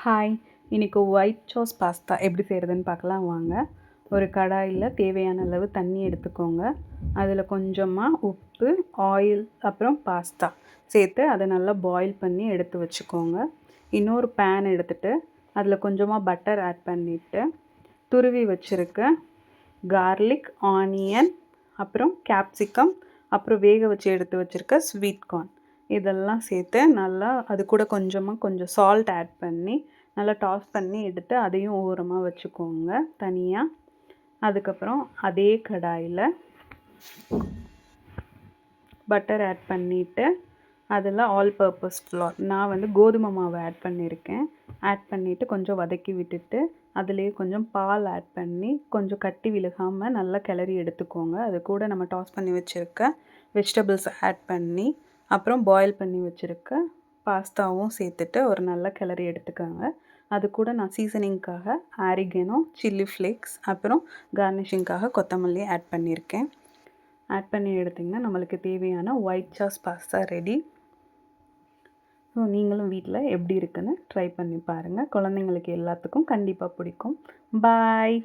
Hi! இன்னைக்கு white sauce pasta எப்படி செய்கிறதுன்னு பார்க்கலாம் வாங்க. ஒரு கடாயில தேவையான அளவு தண்ணி எடுத்துக்கோங்க. அதில் கொஞ்சமாக உப்பு, ஆயில் அப்புறம் பாஸ்தா சேர்த்து அதை நல்லா பாயில் பண்ணி எடுத்து வச்சுக்கோங்க. இன்னொரு பேன் எடுத்துகிட்டு அதில் கொஞ்சமாக பட்டர் ஆட் பண்ணிவிட்டு துருவி வச்சுருக்க கார்லிக், ஆனியன் அப்புறம் கேப்சிகம் அப்புறம் வேக வச்சு எடுத்து வச்சுருக்க ஸ்வீட் கார்ன் இதெல்லாம் சேர்த்து நல்லா அது கூட கொஞ்சம் சால்ட் ஆட் பண்ணி நல்லா டாஸ் பண்ணி எடுத்து அதையும் ஓரமாக வச்சுக்கோங்க தனியாக. அதுக்கப்புறம் அதே கடாயில் பட்டர் ஆட் பண்ணிவிட்டு அதில் ஆல் பர்பஸ் ஃப்ளார் நான் கோதுமை மாவு ஆட் பண்ணியிருக்கேன். ஆட் பண்ணிவிட்டு கொஞ்சம் வதக்கி விட்டுட்டு அதுலேயே கொஞ்சம் பால் ஆட் பண்ணி கொஞ்சம் கட்டி விழுகாமல் நல்லா கிளறி எடுத்துக்கோங்க. அது கூட நம்ம டாஸ் பண்ணி வச்சுருக்க வெஜிடபிள்ஸ் ஆட் பண்ணி அப்புறம் பாயில் பண்ணி வச்சுருக்க பாஸ்தாவும் சேர்த்துட்டு ஒரு நல்ல கிளறி எடுத்துக்கோங்க. அது கூட நான் சீசனிங்காக ஆரிகனோ, சில்லி ஃப்ளேக்ஸ் அப்புறம் கார்னிஷிங்காக கொத்தமல்லி ஆட் பண்ணியிருக்கேன். ஆட் பண்ணி எடுத்திங்கன்னா நம்மளுக்கு தேவையான white sauce pasta ready. So நீங்களும் வீட்டில் எப்படி இருக்குன்னு ட்ரை பண்ணி பாருங்கள். குழந்தைங்களுக்கு எல்லாத்துக்கும் கண்டிப்பாக பிடிக்கும். பாய்.